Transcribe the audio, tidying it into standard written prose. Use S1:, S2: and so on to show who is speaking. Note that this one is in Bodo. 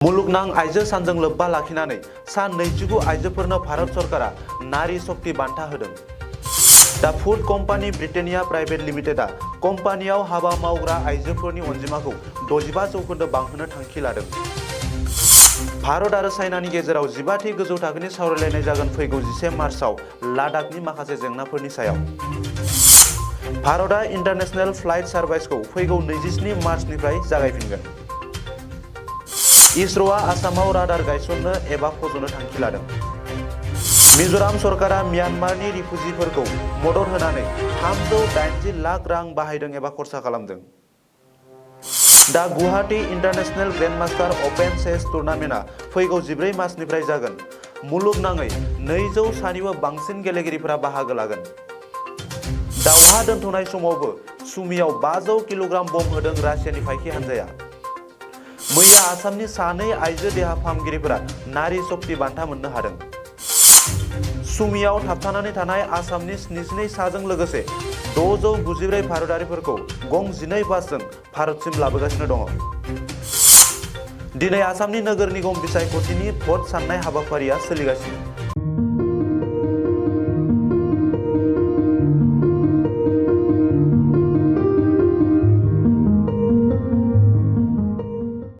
S1: मुलुगनां आइजो सानजों लोब्बा लाखिनानै सा 29 आइजोफोरनो भारत सरकारा नारी शक्ति बान्था होदों। दा फुड कम्पानी ब्रिटेनिया प्राइवेट लिमिटेडआ कम्पानियाव हाबा मावग्रा आइजोफोरनि अनजिमाखौ 65% बांहोनो थांखि लादों। भारत आरो चाइनानि गेजेराव 15थि गोजौ थाखोनि सावरायलायनाय जागोन फैगौ 11 मार्चआव लादाखनि माखासे जेंनाफोरनि सायाव। भारतआ इन्टारनेशनेल फ्लाइट सार्भिसखौ फैगौ 27 मार्चनिफ्राय जागायफिनगोन। इसर'आ आसामाव राडार गायसननो एबा फज'नो थांखि लादों। मिज'राम सरकारा म्यानमारनि रिफुजिफोरखौ मदद होनानै 380 लाख रां बाहायदों एबा खरसा खालामदों। दा गुवाहाटी इन्टारनेशनेल ग्रेन्डमास्टार अपेन चेस टुर्नामेन्टआ फैगौ 14 मार्चनिफ्राय जागोन। मुलुगनाङै 200 सानिबो बांसिन गेलेगिरिफोरा बाहागो लागोन। दावहा दोनथ'नाय समावबो सुमियाव 500 किल'ग्राम बम होदों रासियानि फाइकि हानजाया। मैया आसामनि सानै आइजो देहा फाहामगिरिफोरा नारी शक्ति बान्था मोननो हादों। सुमियाव थाबथानानै थानाय आसामनि 72 साजों लोगोसे 694 भारतारिफोरखौ गं 12 बासजों भारतसिम लाबोगासिनो दङ। दिनै आसामनि नोगोर निगम बिसायख'थिनि भट साननाय हाबाफारिया सोलिगासिनो।